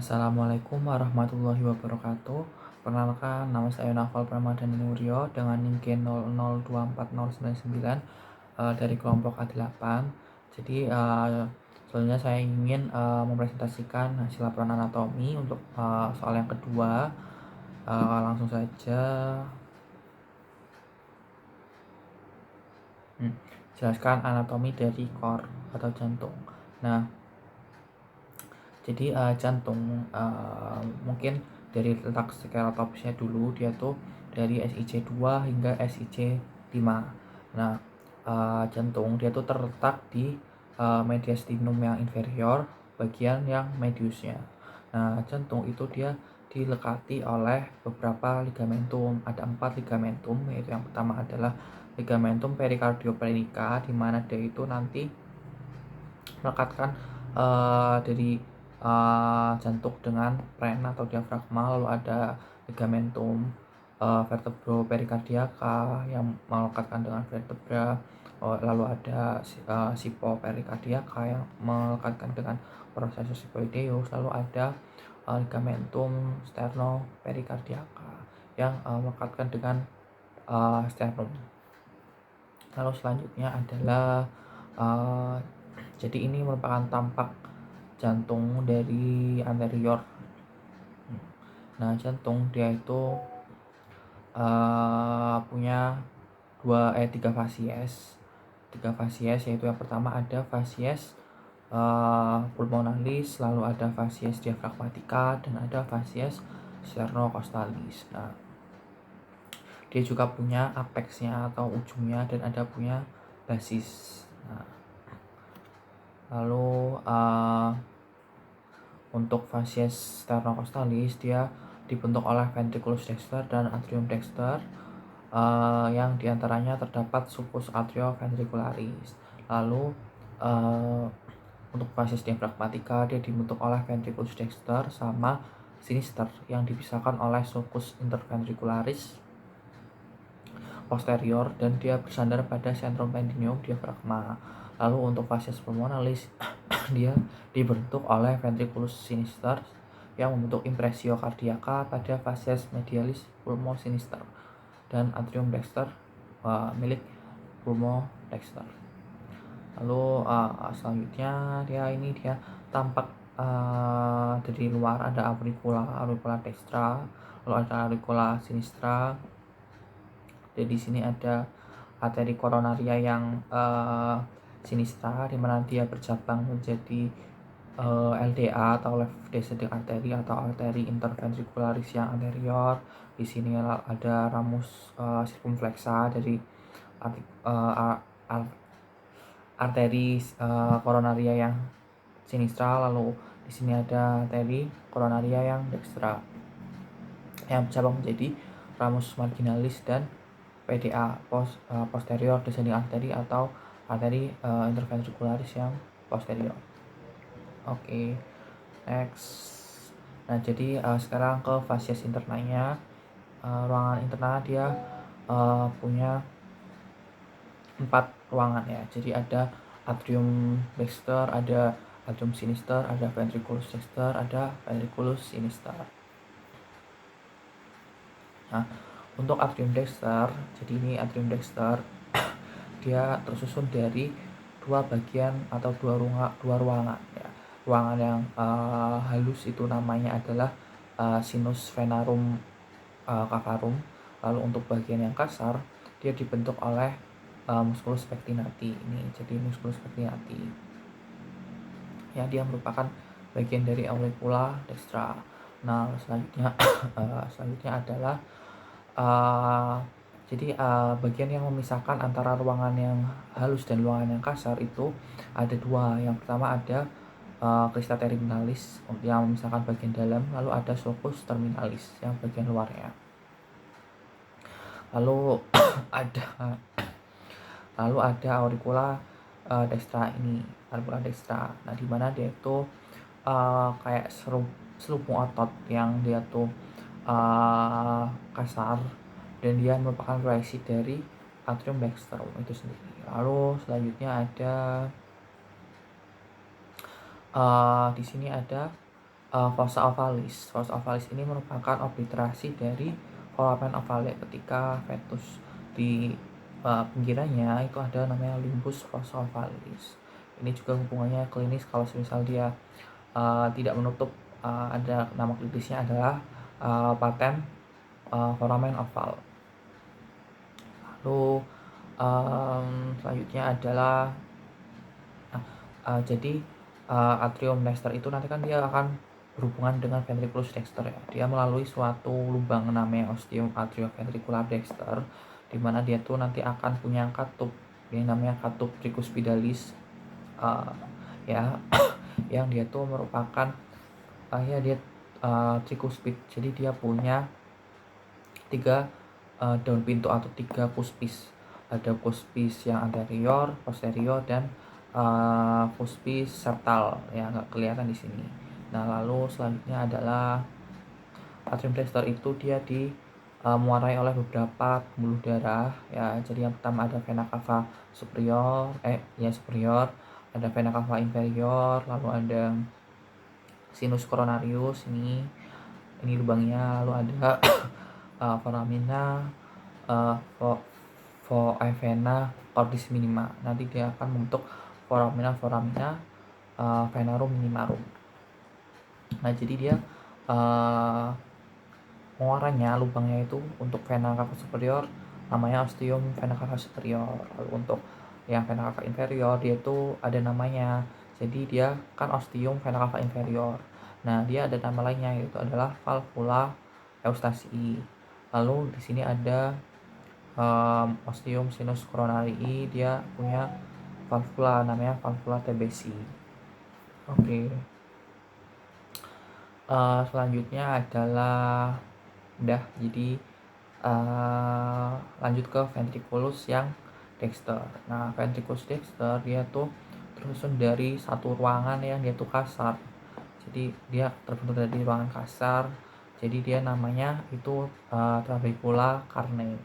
Assalamualaikum warahmatullahi wabarakatuh. Perkenalkan, nama saya Naufal Pramadhan Nuryo dengan NIM G00240999 dari kelompok A8. Jadi selanjutnya saya ingin mempresentasikan hasil laporan anatomi untuk soal yang kedua. Langsung saja. Jelaskan anatomi dari core atau jantung. Nah, jadi jantung mungkin dari letak skeletopsnya dulu dia tuh dari SIC2 hingga SIC5. Nah, jantung dia tuh terletak di mediastinum yang inferior, bagian yang mediusnya. Nah, jantung itu dia dilekati oleh beberapa ligamentum. Ada 4 ligamentum, yaitu yang pertama adalah ligamentum perikardiopleunica, di mana dia itu nanti melekatkan dari jantung dengan pren atau diafragma. Lalu ada ligamentum vertebroperikardiaka yang melekatkan dengan vertebra. Lalu ada sipoperikardiaka yang melekatkan dengan processus siphoideus. Lalu ada ligamentum sternoperikardiaka yang melekatkan dengan sternum. Lalu selanjutnya adalah jadi ini merupakan tampak jantung dari anterior. Nah, jantung dia itu punya tiga fasies. Yaitu yang pertama ada fasies pulmonalis, lalu ada fasies diafragmatica, dan ada fasies sternocostalis. Nah, dia juga punya apexnya atau ujungnya, dan ada punya basis. Nah, lalu untuk fasies sternocostalis dia dibentuk oleh ventriculus dexter dan atrium dexter, yang diantaranya terdapat sulcus atrioventricularis. Lalu untuk fasies diafragmatica dia dibentuk oleh ventriculus dexter sama sinister yang dipisahkan oleh sulcus interventricularis posterior, dan dia bersandar pada centrum tendinium diafragma. Lalu untuk fasies pulmonalis dia dibentuk oleh ventriculus sinister yang membentuk impressio cardiaca pada fasies medialis pulmo sinister, dan atrium dexter milik pulmo dexter. Lalu selanjutnya dia tampak dari luar ada auricula dextra, lalu ada auricula sinistra. Jadi di sini ada arteri koronaria yang sinistra, di mana dia bercabang menjadi LDA atau left descending artery atau arteri interventricularis yang anterior. Di sini ada ramus circumflexa dari arteri koronaria yang sinistra. Lalu di sini ada arteri koronaria yang dextra yang bercabang menjadi ramus marginalis dan PDA posterior descending artery atau arteri interventricularis yang posterior. Oke, next. Nah, jadi sekarang ke fasies internanya. Ruangan interna dia punya 4 ruangan ya. Jadi ada atrium dexter, ada atrium sinister, ada ventriculus dexter, ada ventriculus sinister. Nah, untuk atrium dexter, jadi ini atrium dexter dia tersusun dari 2 bagian atau dua ruangan ya. Ruangan yang halus itu namanya adalah sinus venarum cavarum. Lalu untuk bagian yang kasar dia dibentuk oleh musculus pectinati ini. Jadi musculus pectinati ya, dia merupakan bagian dari auricula dextra. Nah, selanjutnya adalah jadi bagian yang memisahkan antara ruangan yang halus dan ruangan yang kasar itu ada 2. Yang pertama ada crista terminalis yang memisahkan bagian dalam, lalu ada sulcus terminalis yang bagian luarnya. Lalu ada auricula dextra ini, auricula dextra. Nah, di mana dia itu kayak selubung otot yang dia tuh kasar, dan dia merupakan proyeksi dari atrium dexter itu sendiri. Lalu selanjutnya ada di sini ada fossa ovalis. Fossa ovalis ini merupakan obliterasi dari foramen ovale ketika fetus. Di pinggirannya itu ada namanya limbus fossa ovalis. Ini juga hubungannya klinis kalau misal dia tidak menutup, ada nama klinisnya adalah patent foramen oval. Lalu selanjutnya adalah jadi atrium dexter itu nanti kan dia akan berhubungan dengan ventriculus dexter ya. Dia melalui suatu lubang namanya ostium atrioventricular dexter, di mana dia tuh nanti akan punya katup yang namanya katup tricuspidalis ya yang dia tuh merupakan ya dia tricuspid. Jadi dia punya 3 daun pintu atau 3 cuspis. Ada cuspis yang anterior, posterior, dan cuspis septal ya, nggak kelihatan di sini. Nah, lalu selanjutnya adalah atrium dexter itu dia muarai oleh beberapa pembuluh darah ya. Jadi yang pertama ada vena cava superior, superior, ada vena cava inferior, lalu ada sinus coronarius ini lubangnya, lalu ada foramina vena cordis minima. Nanti dia akan membentuk foramina venarum minimarum. Nah, jadi dia muaranya lubangnya itu untuk vena cava superior namanya ostium vena cava superior. Lalu untuk yang vena cava inferior dia itu ada namanya. Jadi dia kan ostium vena cava inferior. Nah, dia ada nama lainnya yaitu adalah valvula eustacii. Lalu di sini ada ostium sinus coronarii, dia punya valvula namanya valvula TBC. Oke. Selanjutnya adalah jadi lanjut ke ventriculus yang dexter. Nah, ventriculus dexter dia tuh tersusun dari satu ruangan yang dia tuh kasar. Jadi dia terbentuk dari ruangan kasar. Jadi dia namanya itu trabecula carneae.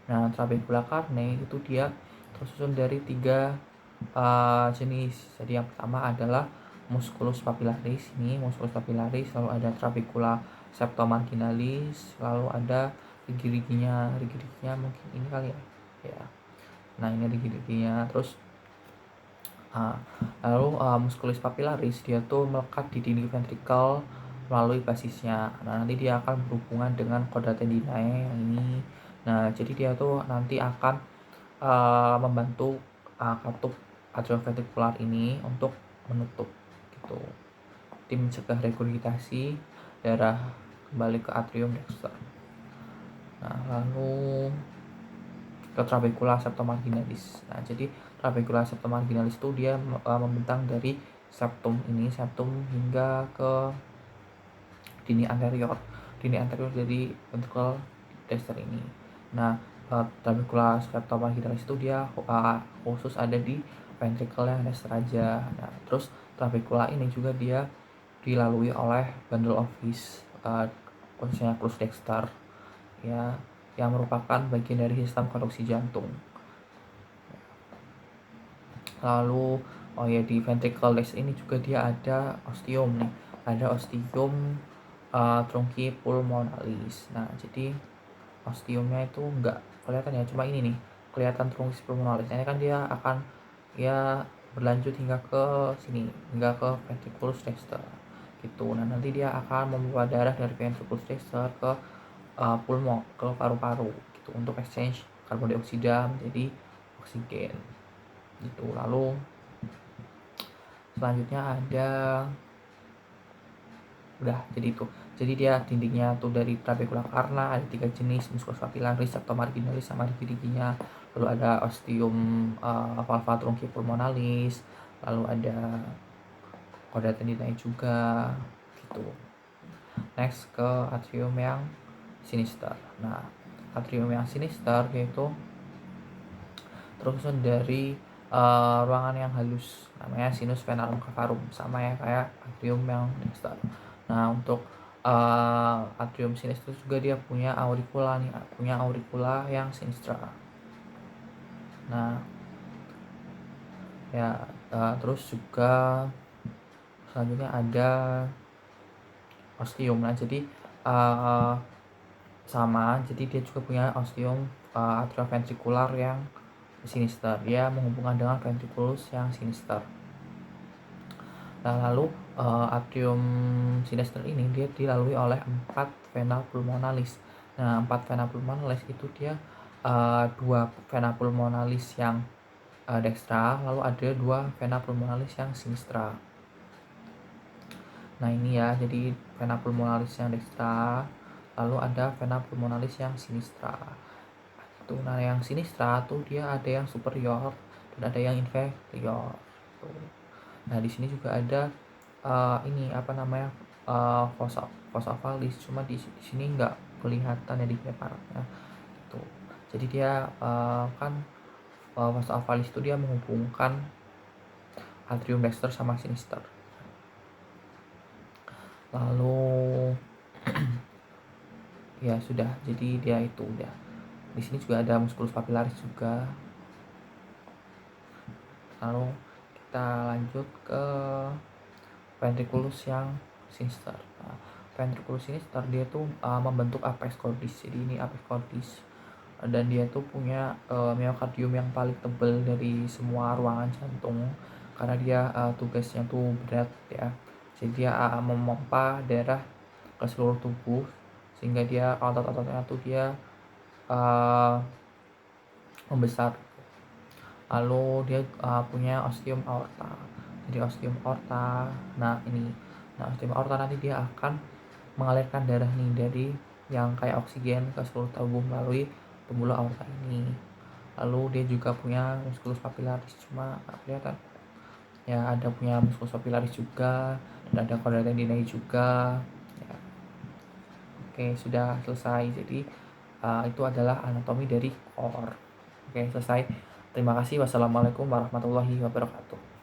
Nah, trabecula carneae itu dia tersusun dari 3 jenis. Jadi yang pertama adalah musculus papillaris, lalu ada trabecula septomarginalis, lalu ada rigi-riginya mungkin ini kali ya. Nah, ini rigi-riginya. Terus lalu musculus papillaris dia tuh melekat di dinding ventrikel melalui basisnya. Nah, nanti dia akan berhubungan dengan chorda tendinae yang ini. Nah, jadi dia tuh nanti akan membantu katup atrioventrikular ini untuk menutup gitu. Tim mencegah regurgitasi darah kembali ke atrium dexter. Nah, lalu ke trabecula septomarginalis. Nah, jadi trabecula septomarginalis itu dia membentang dari septum hingga ke dini anterior dari ventricle dexter ini. Nah, trabecula septomarginalis itu dia khusus ada di ventricle yang dexter aja. Nah, terus trabecula ini juga dia dilalui oleh bundle of His, khususnya clus dexter ya, yang merupakan bagian dari sistem konduksi jantung. Lalu di ventricle dexter ini juga dia ada ostium nih, ada ostium trunci pulmonalis. Nah, jadi ostiumnya itu enggak kelihatan ya, cuma ini nih kelihatan trunci pulmonalis. Ini kan dia akan ya berlanjut hingga ke sini, hingga ke ventriculus dexter gitu. Nah, nanti dia akan membawa darah dari ventriculus dexter ke pulmo, ke paru-paru gitu untuk exchange karbon dioksida menjadi oksigen gitu. Lalu selanjutnya ada jadi itu. Jadi dia dindingnya tuh dari trabecula carna, ada 3 jenis, musculus papillaris, septomarginalis, sama rigi-riginya. Lalu ada ostium valva trunci pulmonalis, lalu ada chorda tendinae juga gitu. Next ke atrium yang sinister. Nah, atrium yang sinister yaitu tersusun dari ruangan yang halus namanya sinus venarum cavarum, sama ya kayak atrium yang dexter. Nah, untuk atrium sinister juga dia punya auricula yang sinistra. Nah, ya terus juga selanjutnya ada ostium. Nah, jadi uh, sama, jadi dia juga punya ostium atrioventrikular yang sinister. Dia menghubungkan dengan ventriculus yang sinister. Nah, lalu atrium sinister ini dia dilalui oleh 4 vena pulmonalis. Nah, 4 vena pulmonalis itu dia 2 vena pulmonalis yang dextra, lalu ada 2 vena pulmonalis yang sinistra. Nah, ini ya, jadi vena pulmonalis yang dextra, lalu ada vena pulmonalis yang sinistra. Nah, yang sinistra tuh dia ada yang superior dan ada yang inferior. Tuh. Nah, di sini juga ada ini apa namanya fossa ovalis, cuma di sini nggak kelihatan ya di preparatnya. Tuh. Jadi dia kan fossa ovalis itu dia menghubungkan atrium dexter sama sinister. Lalu ya sudah, jadi dia itu udah. Di sini juga ada musculus papillaris juga. Lalu kita lanjut ke ventriculus yang sinister. Nah, ventriculus sinister dia tuh membentuk apex cordis. Jadi ini apex cordis dan dia tuh punya myokardium yang paling tebal dari semua ruangan jantung karena dia tugasnya tuh berat ya. Jadi dia memompa darah ke seluruh tubuh sehingga dia otot-ototnya tuh dia membesar. Lalu dia punya ostium aorta. Jadi ostium aorta, nah ostium aorta nanti dia akan mengalirkan darah nih dari yang kayak oksigen ke seluruh tubuh melalui pembuluh aorta ini. Lalu dia juga punya musculus papillaris, cuma nggak kelihatan. Ya, ada punya musculus papillaris juga dan ada chordae tendinae juga. Ya. Oke, sudah selesai. Jadi itu adalah anatomi dari core. Oke, selesai. Terima kasih. Wassalamualaikum warahmatullahi wabarakatuh.